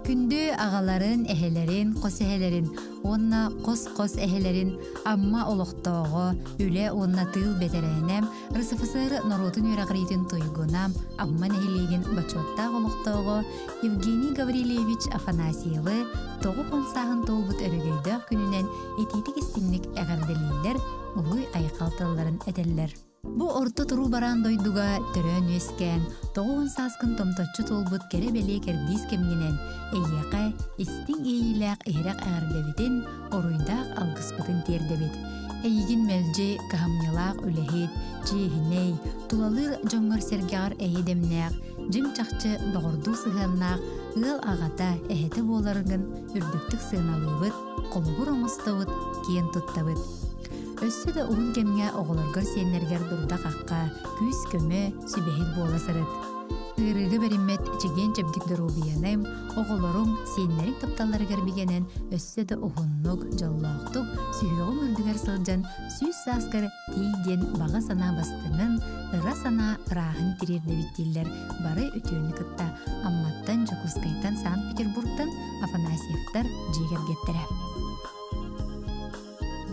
Күндü ağaların, ehelerin, qos ehelerin, onna qos ehelerin, amma oloqtoğu, üle onna tığıl beterenem, rısıfısır norotun yörağritin tuygunam, amma nehiligin baçotta oloqtoğu, Evgeniy Gavrilevich Afanasiyevı, toğu konsağın tolbut örügöydöğ gününen etitik istinlik eğerdeliyler, uluy ayqaltalıların edeller. Bu orta turu baran doyduga törön ösken, toğun saskın tomtotçu tolbut kerebeli kerdiz kemginen, eyyaqe, istin eyileq ehraq ağırdebitin, oruydaq algıspıtın terdebit. Eygin melci, kahamnılaq ülehit, cihiney, tulalır joңгор sergar ehidemneq, jim çaqçı doğurdu sığannaq, ıl ağata ehete bolarıgın ürdüktük sığınalıbıt, kolubur omustavıt, kiyen tuttabıt. Össü de uğun kemge oğulargır senlerger durda qaqqa, küs kömü sübehil bolasırıt. Irıgı berimmet çegen çebdikler obiyanem, oğularım senlerin taptalları gerbigenen össü de uğunnuk, jallaqtuk, süyüğüm ürdüger sılcan, süs saskar tiygen bağa sana bastının, ıra sana rahın tirirde bittiller, bары ütüğünü kıtta, ammattan Jokuskaytan Sankt-Peterburg'dan Afanasiyevtar jigergettere.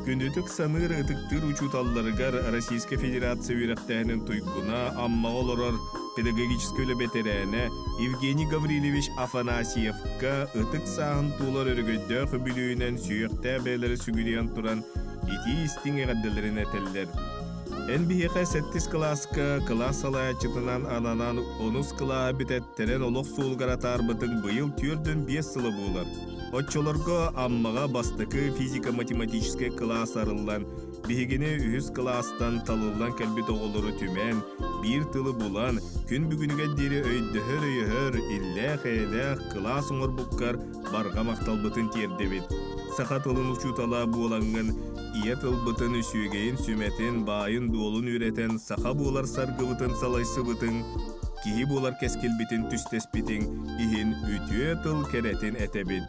Күнүтүк саныр ытыктыр учуталларыгар Российская Федерация үйрәктәһенең туйгуна амма олорор педагогический бетерәне Евгений Гаврилевич Афанасьевка ытык саһын тулар өргөддө хөбүлүнән сүйәктә бәләре сүгүлән туран ити истиңе гаддәләрен әтәлләр. NBH 7 класс алаячытынан ананан 10 класс битеттерен олох суулгаратар бытын быйыл түрдөн 5 сылы булар. Отчолорго аммага бастыкы физика-математический класс арыллан, бигине 100 класстан талыллан кәлбит оголору түмен, бир тылы булан, күн бүгүнүгө дери өйдөһөр иллэх класс оңорбуккар барга макталбытын тердебит. Саха тылын учутала булангын, ия тылбытын үсүгейин сүметин, байын дуолун үйретен, саха булар саргыбытын салайсыбытын, кихи булар кескилбитин түстеспитин, ихин үтүө тыл керетин этебит.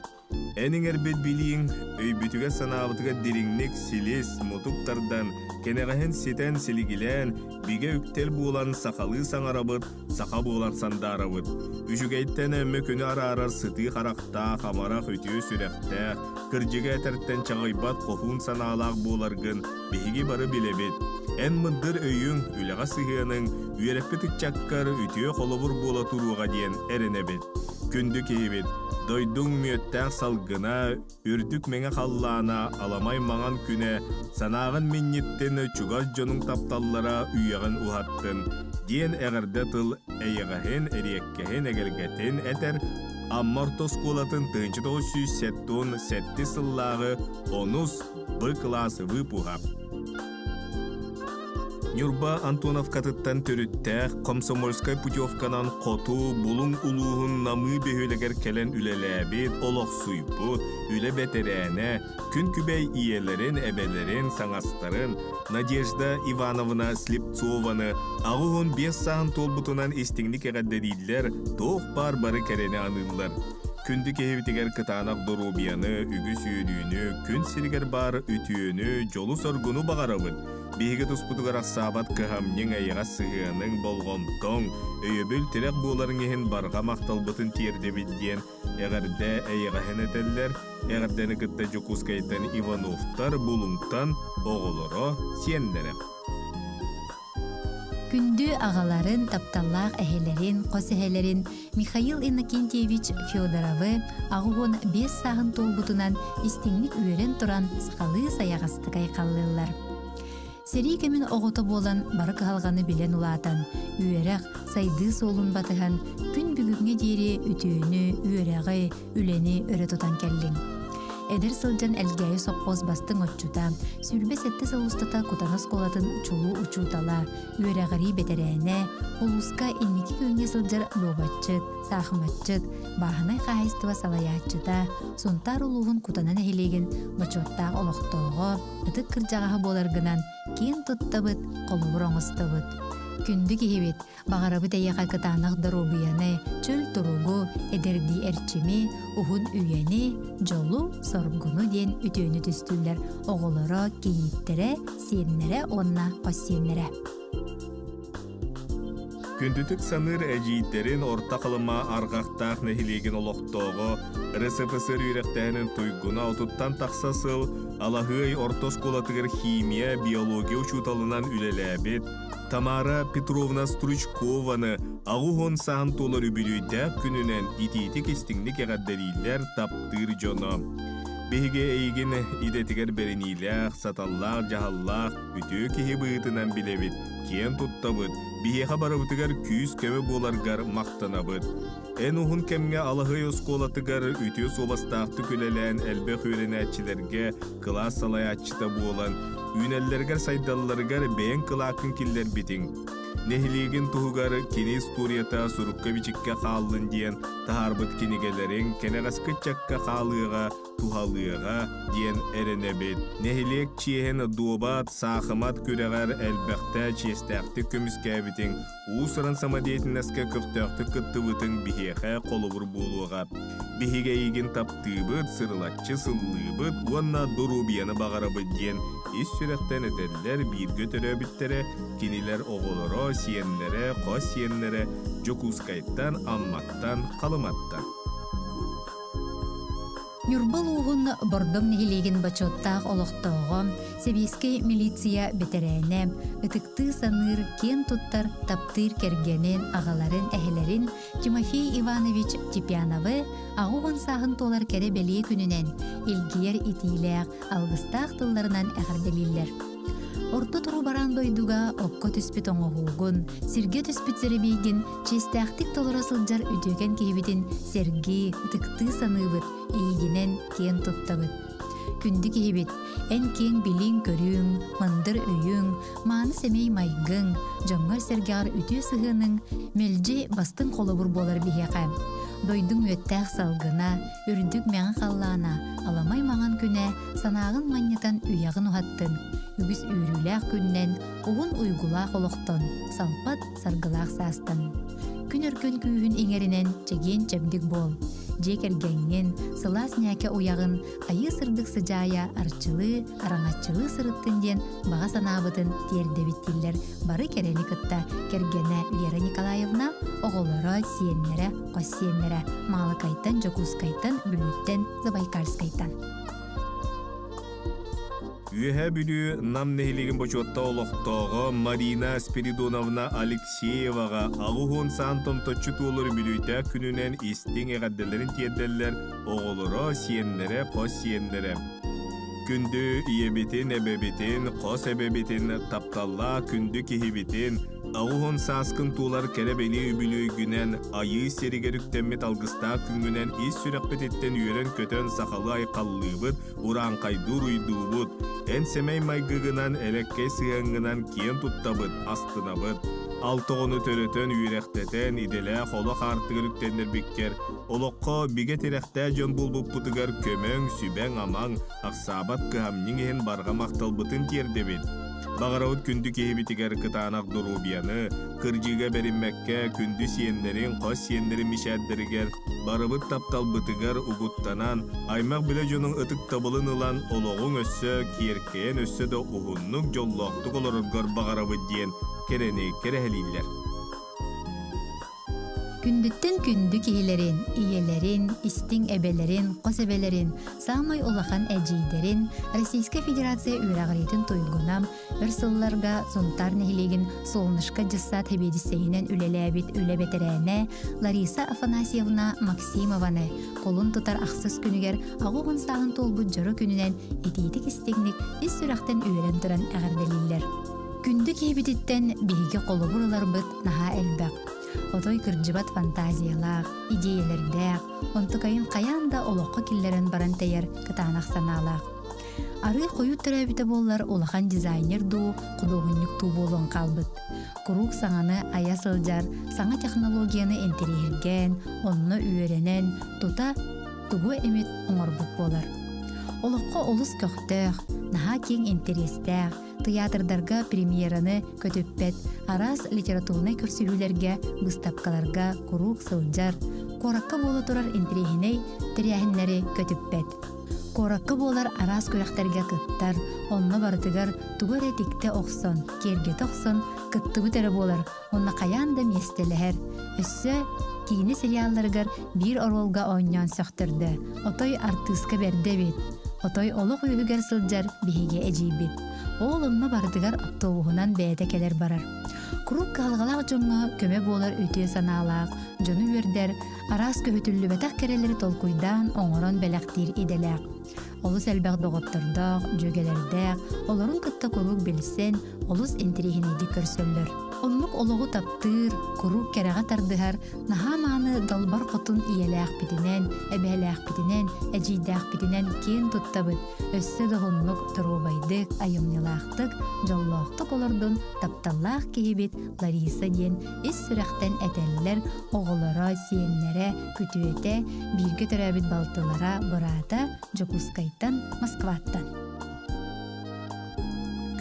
Әніңер бет билиң, өйбүтіге санабытыға диринник силес мутуктардан, кенеғахен сетен силигилен, биге үктел буолан сақалы саңарабыт, сақа буолан сандарабыт. Үшігейттен өмі күні арарар сыты қарақта, қамарақ өтіө сүрәқтәқ, кіржіге әтәрттен чағайбат қофун саналақ буоларгын, бигі бары билебет. Ән мындыр өйің үліға сығының, үйерекпі түкчаккар өтіө қолыбыр буола тұруға дейін әрінебет. Күнді кейбет. Дойдуң мүйөттәк салгына, үрдік меңе қаллана, аламай маңан күне, санағын миннеттен чугаз жонун тапталлара үйяғын ухаттын. Диен әғірді тыл әйіғахен, әреккехен әгелгетін әтер, аммартос қолатын 1907 сыллағы 10 Б классы выпуғап. Нюрба Антоновка тыттан төрүттәк, Комсомольскай путевканан қоту, булун улуғын намы бөхөлегер келен үлеләбет, олық суйпут, үле бетерәне, күн күбәй иелерін, әбелерін, саңастарын, Надежда Ивановна Слепцованы, ағуғын 5 сағын толбутынан естіңдік әғаддәдейлер, тоқ бар-бары кәрені анылар. Күнді кехевітігер кытанақ дорубияны, үгі сүйілүйіні, күн сиргер бар үтүйіні, жолу соргуну бағарабыд. Биһиге туспутугар ақсабат кыһамнең айыға сығының болғонтоң, өйөбіл тирек боларын ехін барға мақталбытын тиердебит диен, әғірді айыға хенетеллер, әғірдені кытта Жокускайтан Ивановтар булуңтан оғылыро сиендерем. Күнді ағаларын, тапталлақ әхелерін, қос әхелерін Михаил Иннокентьевич Федоровы ағуғын 5 сағын толбутынан истеңлік үйерен тұран сықалы саяғастық айқалылар. Сери кемін оғыты болан бары қалғаны білен ұлатан, үйерақ сайды солын батыған, күн бүгінге дейірі үтіуіні, үйерағы, үлені өрі тұтан кәлдің. Эдер сылжан әлгәйі соққоз бастың отчута, сүрбе сәтті сылыстата кутанас қолатын чулу учутала, үйерағыри бетерәне, олуска инники көнге сылжар лобатчыт, сақыматчыт, бағынай қағайстыва салаячыта, сонтар улуғын кутанан әхелеген бачоттақ олықтоғы, ұтық кіржағағы боларғынан, кейін тұттабыт, қолуыр оңыстабыт. Күнді кехебет, бағарабыт әйеға кытанақ дарубияны, чөл тұруғу, әдерді әрчімі, ұғын үйені, жолу, соргуну ден үтөні түстілдер, оғылыры, кейіттері, сенлері, онна қос сенлері. Күндүтүк саныр әжейдерін орта қылыма арғақтақ нәхилеген олықтоғы, РСФСР үйректәнін туйгуна отуттан тақсасыл, алахый ортос колатығыр химия, биология учуталынан үлеләбет, Тамара Петровна Стручкованы ағуғын сағын толыр үбілүйді күнінен итейті кестіңдік әғаддарилер таптыр жоны. Беге эйген идетигер беренилях, саталлах, жахаллах, үтө кеһи быытынан билебит, кен туттабыт, биһеха барабытыгар күүс көбө боларгар мактанабыт. Эн ухун кемге алahый осколатыгар үтө собастақты күлелен элбе хөренәтчилерге класс салаятчыта болан, үнеллергер сайдалларгар бен кылакын киллер битин. Нехилеген туһугар кини историята сурукка бичикке хааллын диен тахарбыт кинигелерин кенегаскытчакка хаалыга тухалыга диен эренебит. Нехилек чиен дуобат сахымат күрегер элбекте честәкти көмүскәбитин уусыран самадиетинеске көктөктү кыттыбытын бихеhe колубур булуга. Бихиге иген таптыбыт сырлатчы сыллыбыт уанна дурубияны багарабыт диен ис сүрәктен этеллер бирге төрөбиттере кинилер оголоро сиеннере, қос сиеннере, жокускайттан, амматтан, қалыматтан. Нюрбал уғын бордом нехилеген бачоттақ олықтауғы, Себейский милиция бетерәне, ытықты саныр кен туттар таптыр кергенен ағаларын әхелерін Тимофей Иванович Типяновы ағуғын сағын толар кәрі бәле күнінен илгер итиләқ алғыстақ тылларынан әғірделілер. Орто туру баран дойдуга окко түспіт оңоғуғын, сирге түспіт зеребейген, честәқтік толыра сылжар үдеген кейбетін серге, тыкты саныбыт, ийгенен кен туттабыт. Күнді кейбет, ән кен билин көрің, мандыр өйің, маны семей майгың, жоңғар сергар үтө сығының, мөлже бастың қолыбыр болар бейеқі. Дойдың өттәқ салғына, үрдік мәңі қаллана, аламай маған күнә, санағын маннетан үйағын ұхаттын. Үгіз үйріләқ күннен, оғын ұйғылақ олықтын, салпат сарғылақ састын. Күн өркін күйін еңерінен чеген чәбдік бол. Жекергенген, сылас нәке ұяғын, айы сырдық сыжая арчылы, араңатчылы сырыттын ден баға санабытын тердебеттілер бары керені кытта кергені Вера Николаевна оғылары сиеннері, қос сиеннері, Малыкайтан, Жокускайтан, Бүліттен, Забайкальскайтан. Үйе бүлі нам нехилеген бочотта олықтағы Марина Спиридоновна Алексееваға ағуғын сантон точчу туолыр бүлүйті күнінен истің әғадделерін тиедделер оғылыра сиеннері, қос сиеннері. Күнді иебетін, әбебетін, қос әбебетін, тапталла күнді кехебетін, ағуғын саскын туолар кәребелі үбілі күнен айы серігеріктемет алғыста күнгінен ис сүрәқпететтен үйерен көтен сақалы айқаллыбыт, уран қайдур уйдуыбыт, ән семей майгығынан әлекке сығыңынан кен туттабыт, астынабыт. Алтоғыны төрөтен үйректетен иделе қолы қартығырықтендер беккер. Олыққа биге теректе жон бұлбұп бұтығар көмөң, сүбәң, амаң, ақсабат кыхамнің ен барға мақталбытын тердебет. Бағарауыт күнді кейбетігер кытанақ дұрубияны, кыржыға берінмәкке күнді сиенлерін, қос сиенлерін мишәддірігер, барыбыт тапталбытығар ұғыттанан, аймақ біле жоның ұтық табылын ұлан олығың өссі, киеркейін өссі де ұғынның жоллақтық оларыгар бағарауыт дейін керені керәхелейлер. Күндіттен күнді кейлерін, иелерін, истің әбелерін, қос әбелерін, самай олақан әжейдерін, Российская Федерация үйрағыретін тойғынам, өрсылларға зонтар нәхилеген солнышқа жыссат әбедісейінен үлеләбет үлебетерәне Лариса Афанасьевна Максимованы қолын тұтар ақсыз күнігер ағуғын сағын толбыт жыры күнінен етейтік істегінік ес сүрақтен үйрен тұран әғірделейлер. Күнді кейбететтен бейге қолы бұрылар бұд наға әлбәқ. Отой кыржыбат фантазиялақ, идеялердәқ, онтықайын қаянда олыққа келлерін баран тәйер кытанақ саналақ. Ары қойу түрәбіті болар олақан дизайнер ду, құдоғынник ту болуын қалбыт. Құруқ саңаны ая сылжар, саңа технологияны энтерейірген, онны үйеренен, тута тугу әмет оңырбыт болар. Олыққа олыс көқтәқ, наға кең интерестәқ, театрдарға премьераны көтөппет, арас литературный көрсүлүлерге, выставкаларга, курук сылжар, коракка болы турар интерехиней тиряхиннери көтөппет. Коrakka болар арас көрәхтәргә кыттар, онны бардыгар тугар этикте оксон, керге токсон, кытты бүтере болар, онны каянда местеләһәр. Өссө кийини сериалларгар бир оролга ойнан сөктөрдө. Отой артыска берде бит. Отой олук үйгер сылжар биһиге эжибит. Ол онны бардыгар автобуһунан бәйдә келер барар. Курук калгалак жоңга көмө болар өтө санаалак, жону үрдер, арас көһүтүллү бетак керелери толкуйдан оңорон белектир иделек. Олус элбек доготтордок, жөгелердек, олорун кытта курук билсен, олус энтерихинеди көрсөллөр. Оннук ологу таптыр, курук керега тардыгар, нахаманы далбар котун иелек битинен, эбелек битинен, эжидек битинен кен туттабыт. Өссө догоннук турубайдык, айымнылактык, жоллоктук олордун тапталлах кихибит Лариса ден ис сүрәхтен этеллер, оголора, сиеннере, күтүете, бирге төрәбит балтылара, бұрата, Жокускайттан, Москваттан.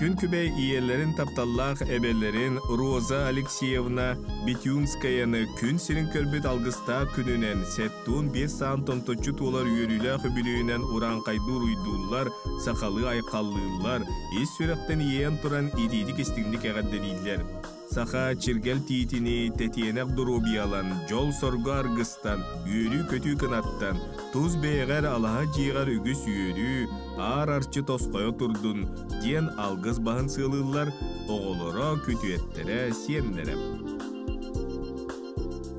Күн күбей иелерин тапталлах эбелерин Роза Алексеевна Битюнскаяны күн сирин көрбіт алгыста күнінен сеттун 5 саан тонточу толар үйөрүлі хүбілүйінен уран қайдур уйдулар, сақалы айқаллылар, ес сүректен иен туран идейдік істігіндік әғадделейлер. Саха чиргел тиитини тетиенек дурубиялан, жол соргу аргыстан, үйөрү көтүү кынаттан, туз бейгер алаха жиғар үгіс үйөрү, арчы тосқойо турдун, ден алгыз бағын сылылар, оғолоро күтүеттере сиеннере.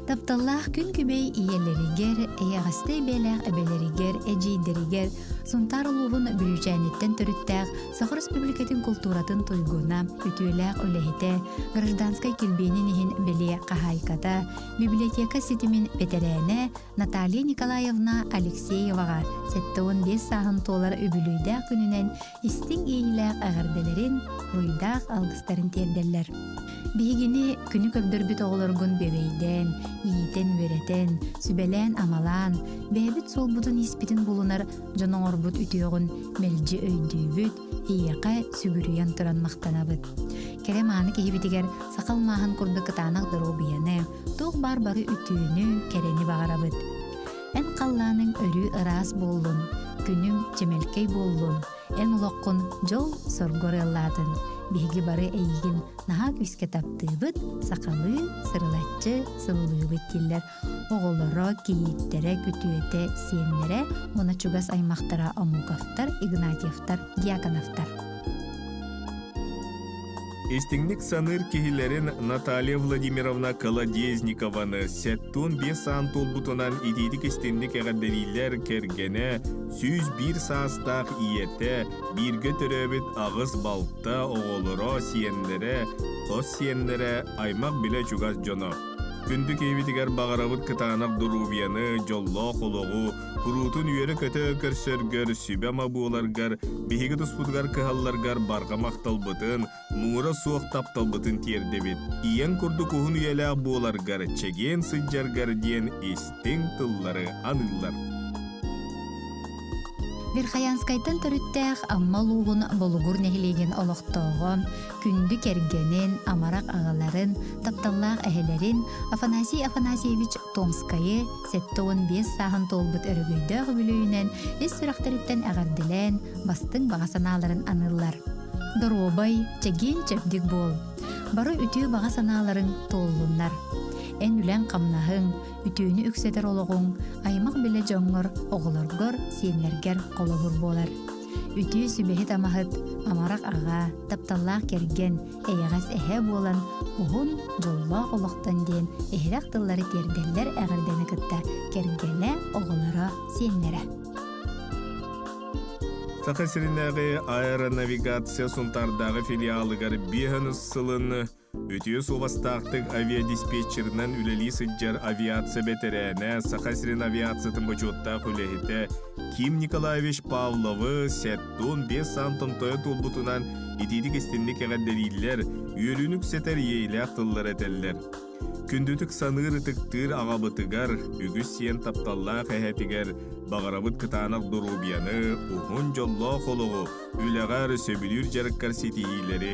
Тапталлах күн күбей иелеригер, эягастай белек эбелеригер, эжийдеригер, сунтар улуғын бүлүчәнеттен төрүттәк, Сахар Республикатын культуратын туйгуна, үтүеләк үлэхите, гражданскай килбенинихин беле қахайката, библиотека ситимин ветерене Наталья Николаевна Алексееваға 7-15 сағын толар өбүлүйдәк күнінен истин эйләк ағарделерин, руйдақ алгыстарын терделлер. Бигини күнү көбдөрбүт оголоргун бебейден, иитен веретен, сүбелен амалан, бэбит солбутун испитин булунар жоноңорбут үтүөгүн мелжи өйдүүбүт, ийяка сүгүрүйен туран мактанабыт. Керем аны кехибитигер сакалмахан курдук кытаанак дорубияны, туг бар-бары үтүүнү керени багарабыт. Эн каллаанын өрүү ырас боллун, күнүң чемелкей боллун, эн улоккун жол соргореллаатын. Биги бары эйгин наха күске таптыбыт, сакалы, сырылатчы, сылылыбыт киллер. Оголоро, кийиттере, күтүете, сиеннере, мона чугас аймактара Амуковтар, Игнатьевтар, Дьяконовтар. Истиңник саныр кихилерин Наталья Владимировна Колодезникованы 7-5 саан толбутунан идейдик истиңник әғадделейлер кергене, 101 саастақ иете, бирге төрөбіт ағыз балта, оғолыро сиеннере, қос сиеннере аймақ біле чугас жоно. Күнді кейбітігер бағарабыт кытанақ дұрубияны, жолло қолоғу, Курутун үйері көті көрсөргөр, сүбәма буоларгар, бихиги туспутгар кыхалларгар барга мақталбытын, муыра суық тапталбытын тердебит. Иен курду кухун үйелі буоларгар, чеген сыджаргар ден истин тыллары аныллар. Верхаянскайтан төрүттәк амма луғын болугур нехилеген олықтоғы, күнді кергенен, амарақ ағаларын, тапталлақ әхелерин Афанасий Афанасьевич Томскайы 7-15 сағын толбыт өрігүйді бүлүйінен ес сүрақтарыттен әғарділен, бастың бағасаналарын анылар. Доробай, чеген чөпдік бол. Бары үтіу бағасаналарын толлунлар. Эн үлән қамнағың, үтүүнü үксетер олығың, аймақ біле жоңғыр, оғылыргор, сиенлергер қолығыр болар. Үтүү сүбехет амахыт, амарақ аға, тапталлақ керген, әйағас әхе болан, ұғын жоллақ олықтан ден, әйрақ тыллары терделер әғірдені кітті, кергелі оғылыра сиенлері. Сақасырынағы аэронавигация сұнтардағы филиалығар бейхін ұссылын Үтіе сувастақтық авиадиспетчерінен үлелі сыджар авиация бетерәне Сақасырын авиациятын бұчуытта күлехіте Ким Николаевич Павловы 7-5 саан тонтойы толбутунан идейдік істемдік әғадделейлер үйелінік сетер ейләқ тыллар әтеллер. Күндүтік саныр тықтыр ағабытыгар, үгіс сиен тапталлақ әхәтігер, бағарабыт кытанақ дұрубияны, ұғын жолла қолығы, үләғар сөбілір жарыққар сетейілері,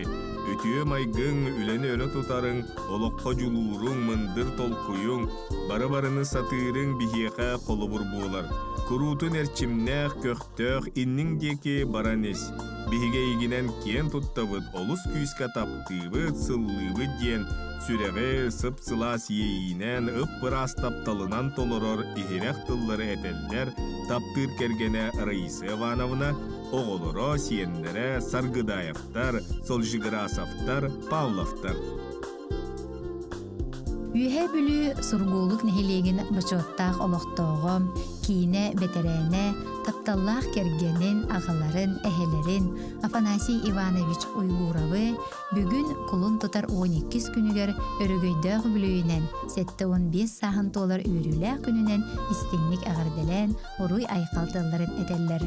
өтіе майгың үләні өні тұтарың, олыққа жүлуырың, мындыр толқуың, бары-барыны сатырың бихеқа қолы бұр болар. Kurutun erçimnäh köhtök inning deki baranес. Bihiге iginen кен tuttavıt olus küyska taptığıbıt sıllıbıt diyen süreğe sıp-sılas yeyinen ıppıras taptalınan toloror ihirek tılları eteller taptır kergene Raisa Ivanovna oğoloro siyenlere Sargıdayevtar, Solжиграсовтар, Pavlovtar. Ühe bülü surguluk nehiliğin bıçottaq oloqtoğum, kine beterene, taptallaq kergenin ağaların, ehelerin, Afanasiy Ivanovich Uygurovı bugün kulun tutar 12 günüger örügöydöğ bülüyünen, 7-15 sahın tolar üyrüle gününen istinlik ağırdelen oruy ayqaltılların edeller.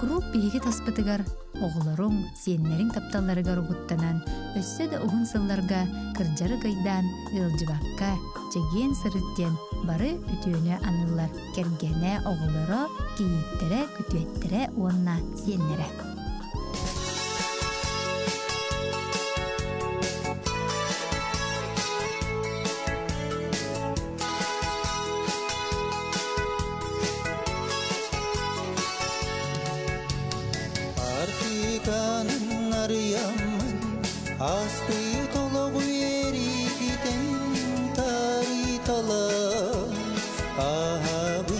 Kurup bilgi taspıtıgar, oğulorun, siyenlerin taptallarıgar uguttanan, össö de uğun sıllarga, kırjarı gaydan, ılcıbakka, çegen sırıttien, bары ütüğünü anıllar, kergene oğuloro, kiyittere, kütüettere, onna siyenlere. Artikanın arıyamın astı tolu erikten taritala ahabın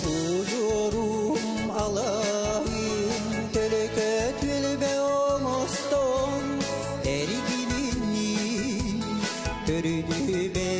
ucurum alayım teleket velbe omoston erigilini törüdü be.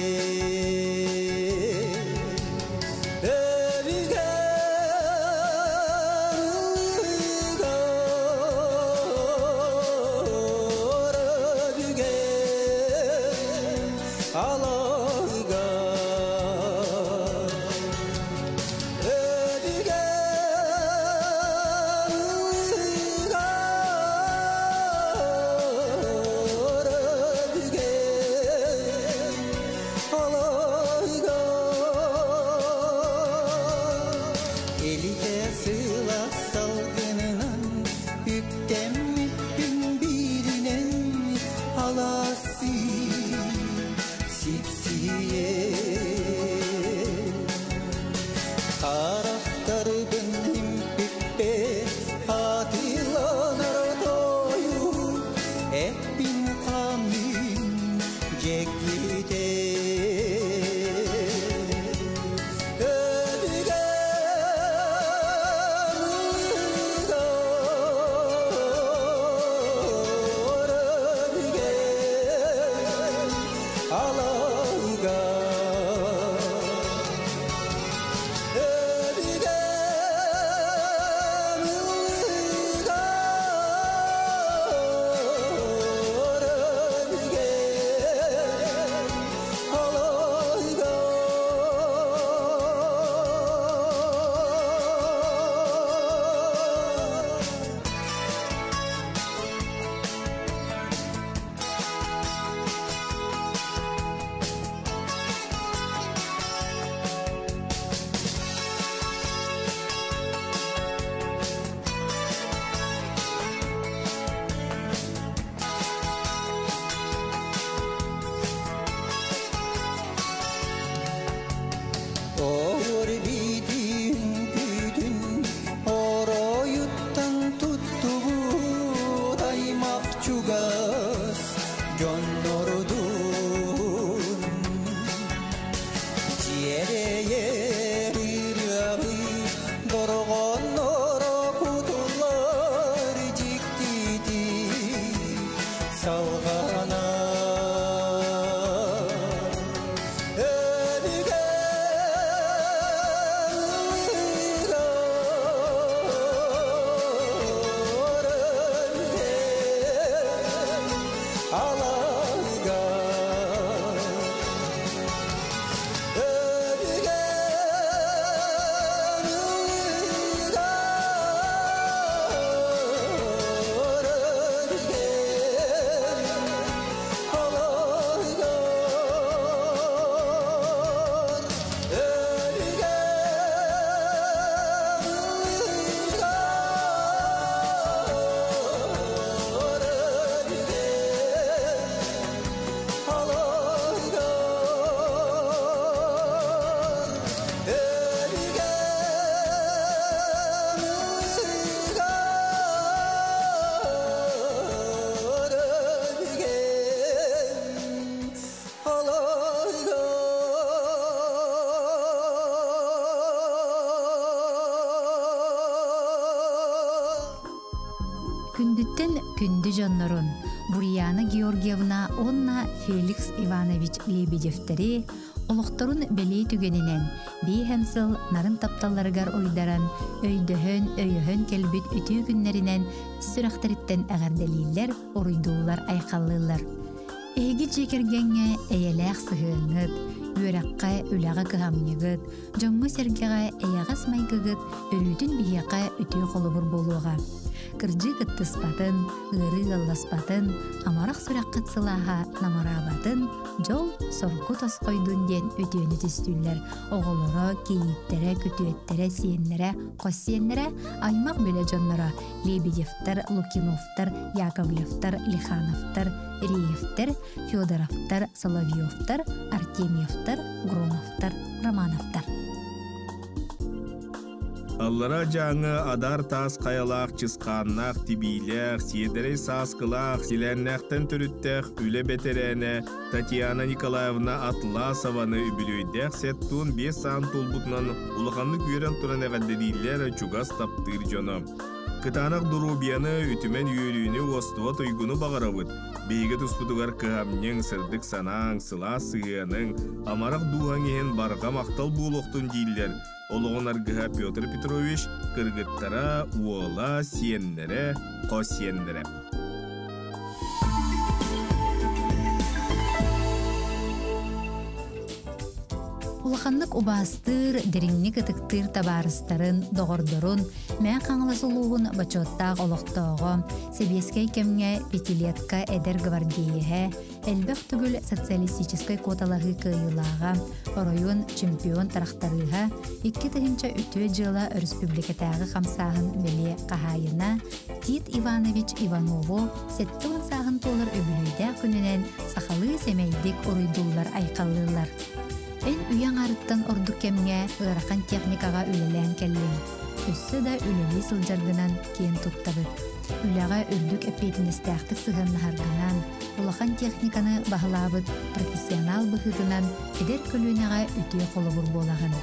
Күндүттен күндү жоннорун Бурьяна Георгиевна онна Феликс Иванович Лебедевтери олохторун белей түгенинен бейхэн сыл нарын тапталларыгар ойдаран өйдөхөн келбит үтүү күннеринен сүрәхтериттен әгәрделийлер оруйдуулар айқаллылар. Эги жекергенге эйелээх сыһыыңыт, үөракка үлэҕэ кыһамньыгыт, жоңҥу сэргэҕэ эйэҕэс майгыгыт, өрүүтүн биһиэхэ үтүү холобур болуоҕа. Кырдьы кыттыспатын, ыры ылласпатын, амарах сүрәккыт сылааһа намараабатын, жол соргу тоскойдун диэн үтүүнү түстүүллэр. Оҕолоро, кийиттере, күтүөттере, сиэннере, хоссиэннере, аймак бөлө дьонноро Лебедевтер, Лукиновтер, Яковлевтер, Лихановтер, Риевтер, Федоровтер, Соловьевтер, Артемьевтер, Громовтер, Романовтер. Аллара жаңы адар тас қаялақ чысқаннақ тибилях, сиедерей саскылақ, силеннәқтен түріттәқ үлі бетерәне Татьяна Николаевна Атласованы үбілөйдәқ сеттун 5 сан толбутнан улағанны көрен тұран әғаддерилер чугас таптыр жоны. Кытанақ дұрубияны үтімен үйелүйіні остуа тойгуну бағарабыд. Бейге тұспудығар кыhamнен сырдық санаң, сыла сығының, амарақ дуған ehen барға мақтал болуқтын дейлер. Олығын аргыға Петр Петрович кыргыттара уола сиеннере, қос сиеннере. Улаханнык убастыр, деринник ытыктыр табарыстарын, доғордорун, мә қаңласылуғын бачоттақ олықтоғы, себескей кемге пятилетка эдер гвардейе, элбек түгіл социалистической коталағы кыйылаға, оройын чемпион тарақтарыға, 2-тігінші үтіе жылы республикатағы қамсағын беле қағайына, Тит Иванович Иваново, 7 сағын толыр өбілейді күнінен сақалы семейдік оройдулар айқалылар. Эн үйен арыттан ордук кемге ыракан техникаға үлелән келлен. Өссі да үлелі сылжаргынан кен туттабы. Үләға үрдік әппейтіністәқтік сығынны харгынан, улахан техниканы бағылабыд профессионал бұхытынан эдер көлуінаға үтіе қолыбыр болағын.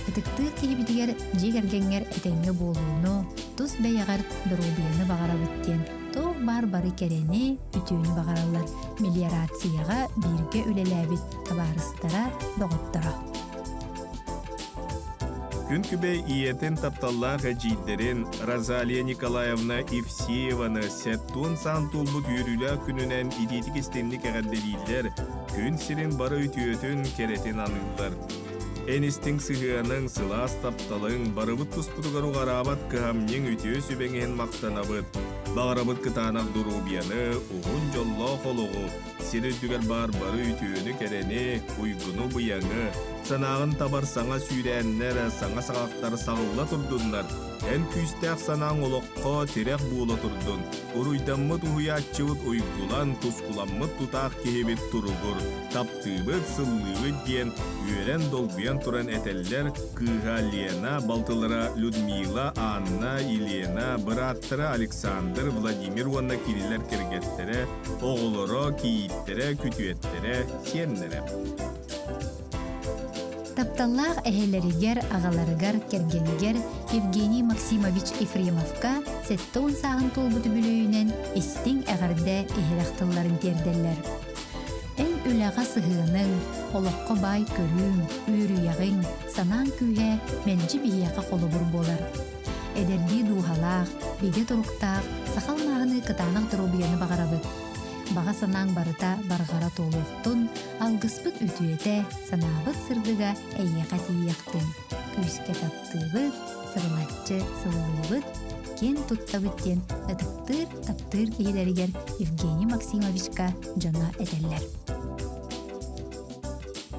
Үтіктіғ кейбідігер жегергенгер әтенге болуыну, тұс бәйіғар дұрубияны бағара бүттен, тоқ бар-бары керені үтіені бағаралар, мелиорацияға бірге үлеләбіт табарыстара доғыттыра. Күн күбе иетін тапталлағы жейдерін Розалия Николаевна Евсееваны сәттун сан толбут үйрілі күнінен идетік істенлік әғадделейлер күн сирин бары үтіөтін керетін анылдар. Энистің сығыаның сылас тапталың барыбыт тұспұтығар уғарабат кыhamнен үтіө сөбеңен мақтанабыт. Бағарабыт кытанақ дұрубияны ұғын жолла қолуғу, сері дүгер бар-бары үтіөні кәрені, ұйгыны бұяңы, санағын табар саңа сүйрәннер, саңа сағақтары сағылла тұрдынлар. Ән күйістәқ санаң олыққа терек буыла тұрдын. Ұруйдаммыт ұхыятчывыт ұйгулан, тұскуламмыт тұтақ кехебет тұрығыр. Таптыбыт, сыллыбыт ден, үйерен долбуян тұран әтәллер кыға Лена, Балтылыра Людмила, Анна, Елена, Быраттыра Александр, Владимир Ванна Кириллер кергеттері, оғылыра, кейіттері, күтуеттері, сеннері. Тапталлах әһелеригер, ағаларыгар, кергенигер Евгений Максимович Ефремовка 7 сағын толбуты бүлөйінен истин әғарда ehirақтыларын терделлер. Ән үләға сығының, олыққа бай көрің, үйрüяғың, санан күйе мәнжі бейеқа қолыбыр болар. Әдерді дуғалақ, беге тұруқтақ, сақалмағыны қытанақ дұрубияны бағарабыд. Баға санаң барыта барғара толуқтын, алғыспыт үтіөте санабыт сырдыға әйеға тиектін. Күске таптыбыт, сырлатчы сылылыбыт, кен туттабыттен таптыр кейлерігер Евгений Максимовичка жана әдәллер.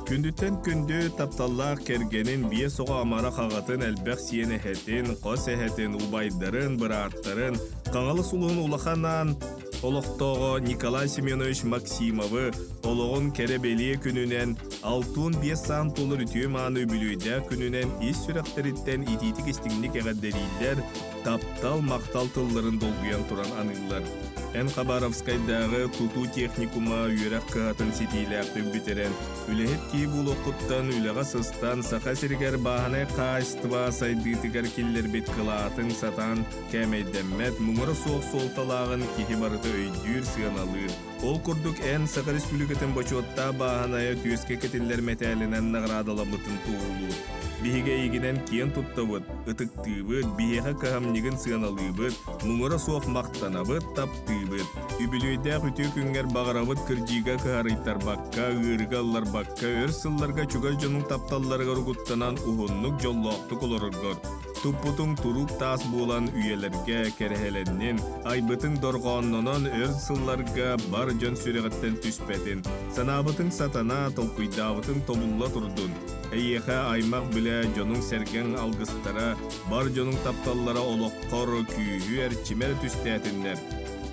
Күндүттен күнді тапталлақ кергенін бие соға амара қағатын әлбәқ сиені әтін, қос әтін, ұбайдарын, бұраттарын, қаңалы сұлығын улақанан, Олықтоғы Николай Семенович Максимовы олығын кәребелие күнінен 6-5 сан толыр үтіе маны бүлүйді күнінен ес сүрәқтеріттен ититік істігіндік әғаддерилер таптал мақтал тылларын долгуян туран аныллар. Эн Хабаровскайдағы туту техникума үйерек кығатын сетейләқтің бітерен, үләхет кей бұл оқыттан үләға сыстан, сақа сіргер бағаны қайыстыва сайдытығар келлер бет қылатын сатан, кәмейдәммәт мұңыры соқ солталағын кехе барыты өйдүр сығаналыр. Ол күрдік ән Сақа Республикатын бачуатта бағанайы түйеске кетелер мәтәлінен нағырадалабытын туғылу. Биһиге игинен киен туттабыт, ытыктыыбыт, биһиға каһамнигин сыаналыыбыт, муңура суох мактанабыт, таптыыбыт. Үбүлүйдәк үтү күнгер бағарабыт кырдига кыһарыйтар бакка, ыырыга аллар бакка, өр сылларга чугар жонун тапталларга ругуттанан ухуннук жоллоқтук олороргор. Туппутуң турук таас болан үйелерге керехеленнен, айбытың дорғоннонон өр сылларга бар жон сүрегеттен түспетин. Санабытың сатана, толкуйдабытың тобулла турдун. Эйеха аймак биле жонун серген алгыстара, бар жонун тапталлара олоққор күйі әрчимер түстәтінлер.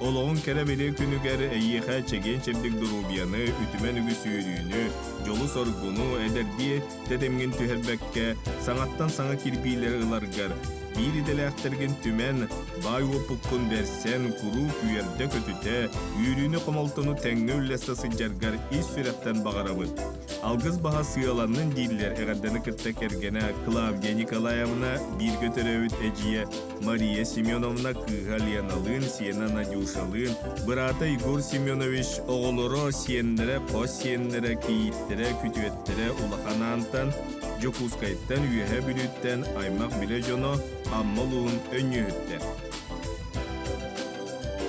Олоғын кәрі біле күнігер эйеха чеген чемдік дұрубияны, үтімен үгі сүйрүйіні, жолу соргуну, әдерді тәдемген түхербәкке, саңаттан саңа кирбейлер ыларгар. Бири деләхтерген түмен, бай опуккун берсен, куру күйерде көтүте, үйрүйіні қомалтыну тәңгі үлләсті сыджаргар ис сүрәттен бағарабыд. Алгыз баға сыяланның дейлер әғарданы кітті кергені Клавдия Николаевна бір көтірәуіт әжие, Мария Семеновна кығалияналын, Сена Надюшалын, бұрата Игор Семенович оғылыры сиенлері, қос сиенлері, кейіттері, күтуеттері улақанантан, Жокускайттан үйәе бүліттен аймақ біле жоно аммалуын өңі өттер.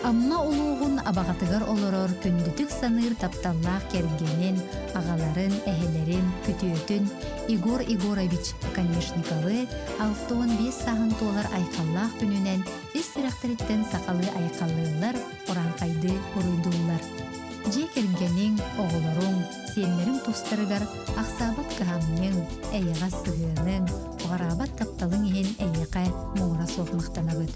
Амма улуғын абағатыгар олорор күндүтүк саныр тапталлақ кергенен ағаларын, әхелерін, күтүөтін Игор Игорович Конешниковы 6-5 сағын толар айқаллақ күнінен үс сүрәқтіріттен сақалы айқаллылар оранқайды ұруйдулар. Же кергенен оғыларың, сенлерін тұстырыгар ақсабат кығамның, әйіға сығының, оғарабат тапталың ehen әйіға мұңыра соқмақтанабыд.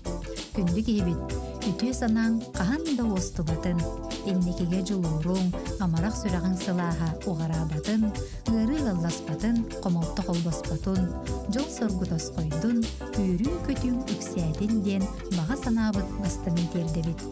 Күнді кейбет, үтіе санаң қағанда остубатын, елнекеге жылуырың, амарақ сүрағын сылаға оғарабатын, ғыры ғалласпатын, қомалты қолбаспатын, жол соргутас қойдun, үйрін көтің үксәтін ден баға санабыт бастымын тердебет.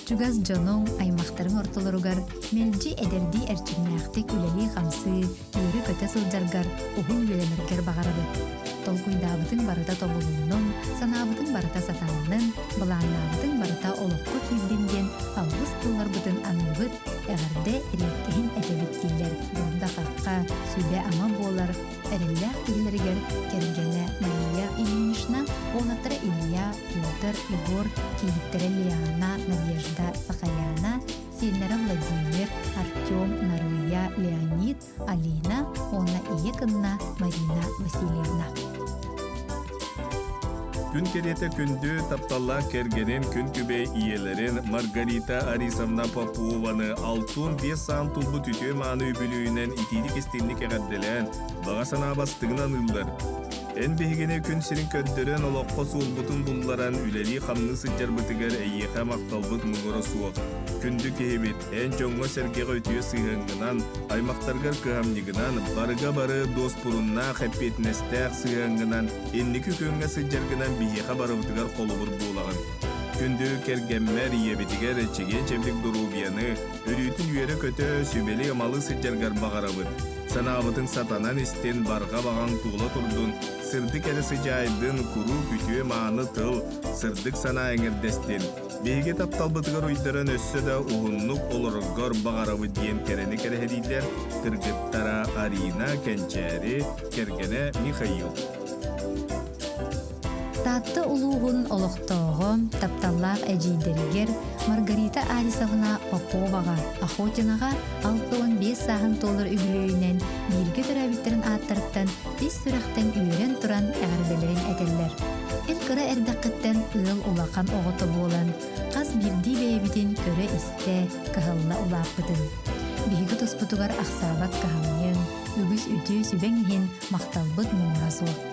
Чугаз жоның аймақтарын ортылырыгар, мелжи әдерді әрчімнәқтік үлелі қамсы, үйрі көте сылжаргар, ұғын үйелемергер бағарабыт. Толкуйдабытың барыта тобулунның, санабытың барыта сатанның, бұланнабытың барыта олыққы күйденген алғыз тұлларбытын аныбыт, әғірде әреттеген әтебіттейлер бұрында қаққа сөйле ама болар, әрелләқ келлергер кергені Мария Ильинична, олаттыры Илья, Петр, Игор, кейттері Лиана, Надежда, Сахаяна, сенлері Владимир, Артем, Нарыя, Леонид, Алина, онна Иекынна, Марина Васильевна. Күн кереті күнді тапталла кергенен күн күбе иелерін Маргарита Арисовна Попуованы 6-5 саан тұлбы түте маны үбілуінен итидік істемлік әғадделен бағасана бастығынан ұлдар. Эн бейгене күн сирин көддерен олоққа суылбытын бұлларан үлелі қамны сыджар бұтығар әйеқа мақталбыт мұңыры суық. Күнді кейбет, эн жоңға сәргеға өтіе сыйғанғынан, аймақтарғар кығамнигынан, барыға бары дос бұрынна қәппетінестәқ сыйғанғынан, эннікі көнге сыджарғынан бейеқа бары бұтығар қолы бұр болағын. Күнді кергеммер ебетігер чеген чемдік дұрубияны, өрүйтін үйері көті сөбелі амалы сыджарғар бағарабыд. Санабытың сатанан істен барға баған туғыла тұрдың, сырдық әрі сыжайдың күру күтуе маны тыл, сырдық сана әңірдестен. Бейге тапталбытығар ұйдырын өссі да ұғынлық олырғар бағарабы дейін керені кәрәхедейлер, кіргіттара Арина Кенчәрі, кергені Михаил. Татты улуғын олықтоғы тапталлақ әжейдерігер Маргарита Арисовна Поповаға, Охотинаға 6-5 сағын толыр үгілейінен белгі түрәбіттерін аттырыптан тез сүрәқтен үйерен тұран әғірбелерін әтелер. Әл кірі әрдәқіттен ұл ұлақан оғыты болан, қаз бірді бәйбітін көрі істе кығылла ұлаппыдын. Бейгі тұспытығар ақсабат кығамын, үгіз үті сүбәңген мақталбыд мұңыразуық.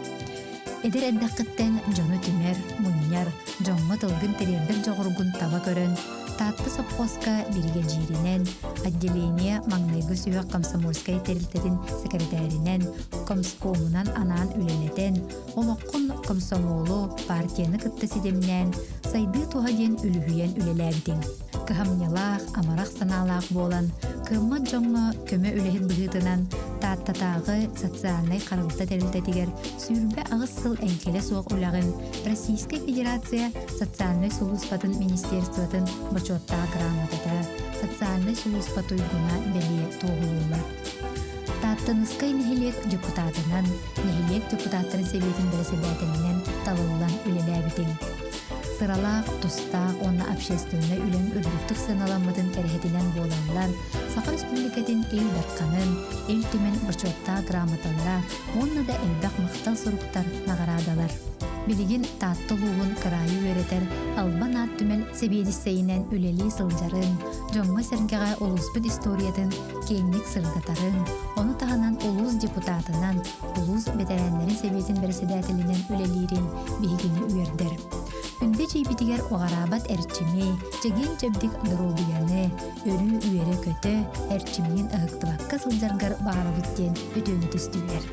Eder eddakitten Jonu Tümer, Munyar, Jonga tılgın tererdir жоғыргун таба көрөн, Татты сопқосқа бірге жирінен, отделение маңнайғы сүйек комсомольскай терілтетін секретарінен, комскомунан анаан үлелетен, олыққын комсомолу партияны кытты седемнен, сайды туғаден үліхүйен үлеләбітін. Кыхамнялақ, амарақ саналақ болан, кымма жоңы көмі үлехет бұғытынан, таттатағы социальный қарылты терілтетігер сүйірбе ағысыл әңкелі соқ үлағын Российская Федерация социальный сулуспатын министерствотын бачотта грамотата социальный сулуспат уйгуна бәле тоғылулар. Таттыныскай нехилек депутатынан, нехилек депутаттарын себетін бірісебәтінен талылан үлеләбітін. Сыралақ, тұстақ, онна общественный үлен үрдіктік сыналамыдың кәрхетінен боланлар, Сақа Республикатын ел дартқанын, ел түмен бұрчотта грамоталара, онна да әлбәқ мақтал сұруқтар нағарадалар. Билигин таттылуғын қырайы өретер, албан ат түмел себедістейінен үлелі сылжарын, жоңға сәргеға олуспыд историятын, кейінлік сырғатарын, оны тағанан олуз депутатынан, олуз ветеранларын себетін бірседәтілінен үлелерін бейгені үйердер. Үнді жейбітігер оғарабат әрчімей, жеген жабдик дұрубияны, өрі үйері көті, әрчімейін ұғықтыбаққа сылжарғар бағарабыттен өтөні түстілер.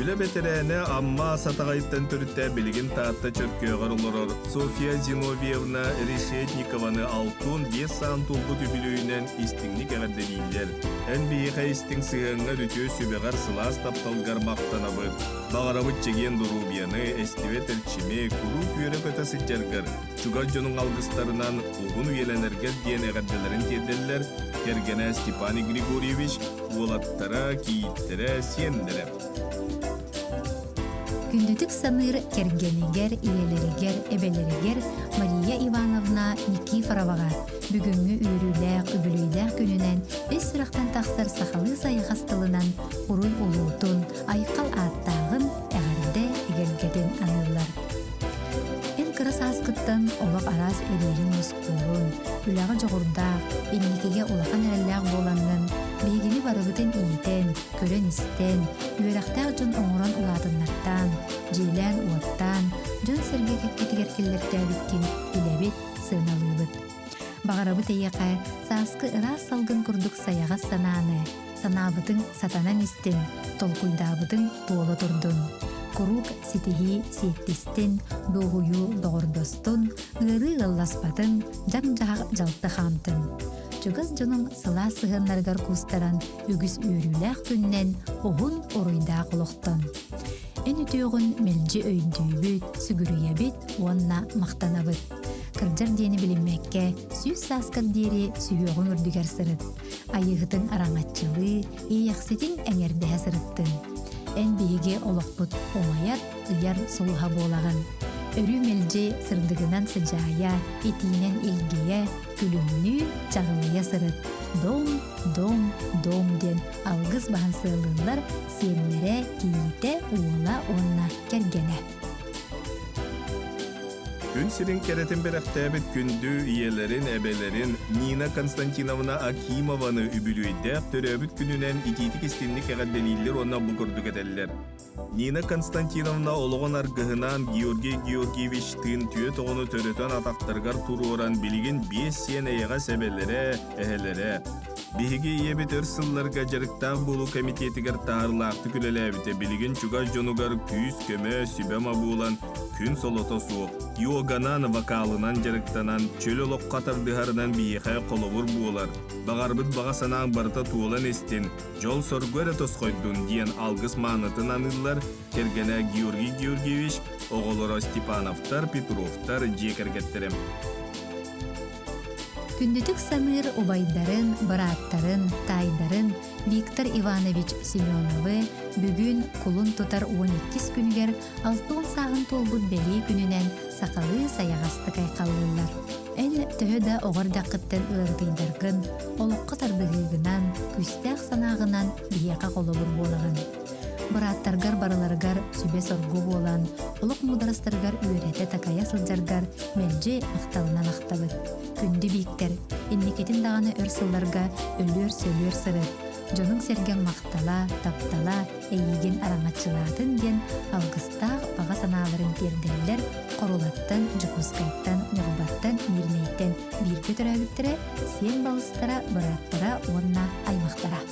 Үлі бетерәне амма сатағайттан түрітті білігін таатта чөркеғар олырыр. София Зиновьевна Решетникованы алтын 5 сан тұлғы түбілуінен истіңнік әғадделейдер. Ән бейіға истің сығыңа рүтө сөбеғар сылас тапталғар мақтанабыд. Бағарабыд жеген дұрубияны, әстівет әрчіме, күру күйері көтасы жәргір. Чугар жонын алғыстарынан ұғын үйеленергер ден әғадделерін терделер. Кергені Степан Григорьевич олаттара, кейіттері, сендері. Күндүтік саныр кергенігер, илелерігер, эбелерігер Мария Ивановна Никифороваға бүгінгі үйріләк, үбіліләк күнінен өз сұрақтан тақсыр сақалы сайғастылынан ұруй ұлуытын, айқал аттағын әғірді егелгеден анылар. Эн кырас асқыттан олақ арас әрерін мұсқуын, үләғі жоғырдақ, енекеге олақан әрәләқ боланын, бейгені барығытын иетен, көрен істен, үйерақтақ жын оңыран ұладыннаттан, жейлән уаттан, жын сәрге кәккетігер келдерді әбіткен иләбет сыналыбыт. Бағарабы тәйеқі сасқы ырас салғын күрдік саяға сананы, санабытың сатанан істен, толқуйдабытың туолы тұрдың. Курук ситихи сиеттистен, доғую доғырдостын, ыры ғылласпатын, жан-жақ жалты қамтын. Чугас жонун сыла сыгыннаргар кустаран үгіс үйріләқ күннен оғын оройда құлықтан. Эн үтеуғын мелжі өйдүйбіт, сүгірүйебіт, уанна мақтанабыт. Кырджар дені білінмекке сүз саскар дері сүйеғын үрдігер сырыт. Айығытын араңатчылы, ияқсетін әңерді сырыттын. Эн бейге олықпыт омаят ұяр сұлға болағын. Өрі мелже сырдығынан сыжая, етінен илгея, күлімні жағылыя сырыт. Дом, дом, дом ден алғыз бағын сылылар сенлері кейіте уыла онна кергене. Күн сирин керетин беректәбит күндү иелерин, эбелерин Нина Константиновна Акимованы үбүлүйдәк төрөбүт күнүнен ититик истинник әгәдделилер онна бугурдук этеллер. Нина Константиновна олоғын аргыһынан Георгий Георгиевич тыын түйе тоғыны төрөтөн атақтаргар туруоран билигин 5 сен эйға себелере, эхелере. Биһиги иебит ырсылларга жарыктаах болу комитетигер таарылаакты күлеләбите билигин чугар жонугар күйүс көмө сүбема булан күн солото суок. Йоганан вокалынан жарыктанан чөл олоқ қатардыһарынан биихай қоловур буолар. Бағарбыт баға санаан барыта туолан эстин, жол соргөре тосқойдун диен алгыс маанытын аныллар кергене Георгий Георгиевич, оголоро Степановтар, Петровтар жекергеттерем. Күндүтік саныр убайдарын, бараттарын, тайдарын Виктор Иванович Семеновы бүгін кулун тутар 12 күнігер 6 сағын толбут бәлей күнінен сақалы саяғасты кайқалылар. Ән төхі оғырда қыттен ұрдыйдарғын, олыққы тардығығынан, күстәқ санағынан бияқа қолыбыр болығын. Бараттаргар барыларгар сүбе соргу болан, олық мударастаргар үйреті такая сылжаргар мәлже мақталынан ақтабыд. Күнді биіктер, инникетін дағаны өрсылларға өлер сөлер сыры. Жонун серген мактала, таптала, эйген араңачылатын ден алгыстаах бага санааларын терделлер корулаттан, жукускайттан, нюгбаттан, мирнейттен бирге төрәбиттере, сен балыстара, быраттара, онна аймактара.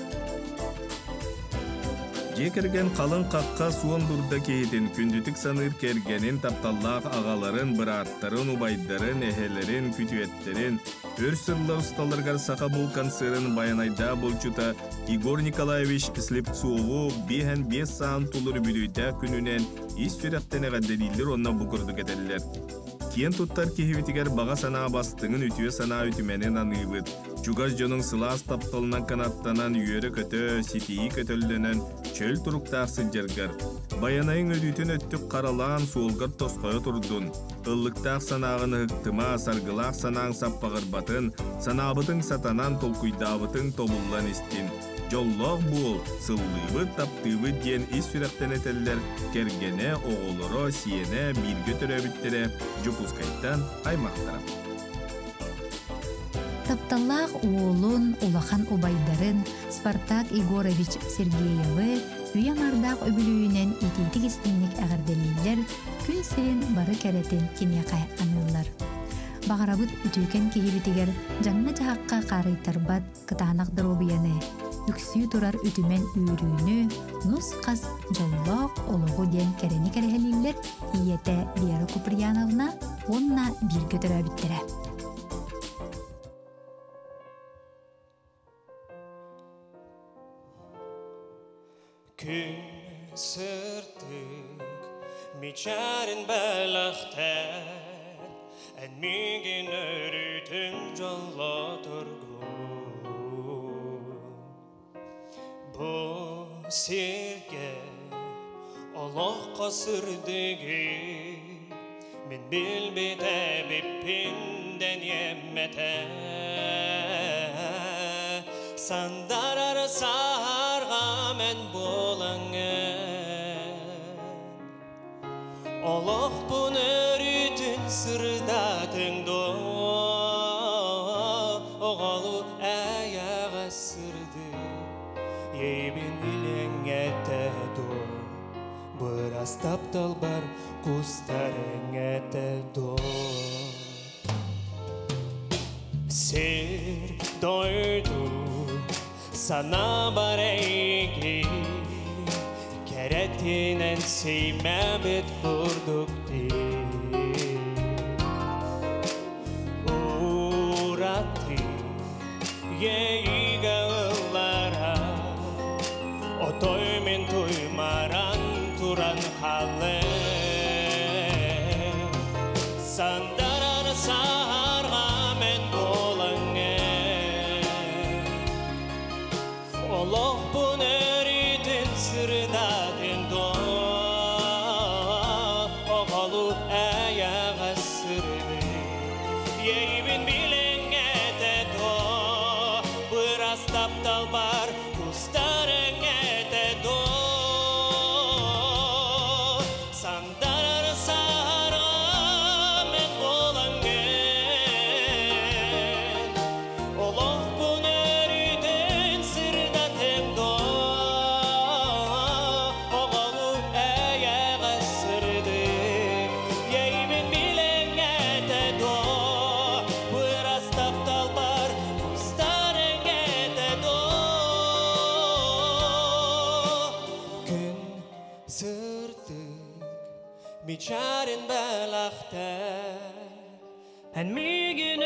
Жекерген қалың қаққа суын дұрда кейтін күндітік саныр кергенін тапталлақ ағаларын, бұраттарын, убайдарын, әхелерін, күтуеттерін, өр сырлар ұсталырғар сақа бұл концерін баянайда болчута Игорь Николаевич Слепцову 5 саан тулыр бүлүйді күнінен ис сүрәттен әғадделилер онна бұқырды кетелілер. Кен туттар кехевитигер баға сана бастыңын үтіе сана үтіменен анығыд. Чугаз жонын сылас тапталынан канаттанан үйері көті, ситии көтөлденен чөл тұруқтақсы жергар. Баянайын өдүтін өттік қаралан суылғыр тосқойы тұрдun. Ыллықтақ санағын ұқтыма, сарғылақ санағын саппағырбатын, санабытың сатанан толкуйдабытың тобуллан істин. Жоллоқ бұл, сыллыбыт таптыбыт ден ис сүрәптен етелілер, кергене, оғылыро, сиене, бирге төрәбіттері, жукускайттан аймақтара. Тапталлах уолун, улахан убайдарын, Спартак Егорович Сергеевы, үйаңардақ өбілуінен итетік істінlik әғірделейлер, күн сирен бары кәретін кенеқай анылар. Бағарабыт үтүйкен кехебітігер жаңна жағаққа қарайтарбат кытанақ дробияны, үксүй тұрар үтімен үйрүйіні, нұс қас жоллақ олығы ден кәрені кәрәхелейлер иеті Вера Куприяновна онна бір көтірі біттірі. Күн сыртык мичарын бәліқтен әнмеген өрітін жолла тұрғын. Бұл серге олық қасырдығы мен білбет әбіппінден емметі сандар арсарға мен болаңын. Олық бұн өрітін сырдатыңды оғалу әяға сырды ебін білің әтәді біраз таптал бар құстарың әтәді сер дойду sana бар әйгі кәрәтінен сеймәбет бұрдық Ураты ейгі ұллара Отой мен тоймаран туран халы Сандарар сарға мен болаңы Олық бұн өрітін сырдадың до Оғалу әяға сырды Ейбін білің әті до Біраз таптал бар құстарың әті до Сандарар сарға мен болаңы Олық бұн өрітін сырдадың до Оғалу әяға сырды Ейбін білің әті до Біраз таптал бар құстарың әті до Күн сыртық мичарын бәліқтен Әнмеген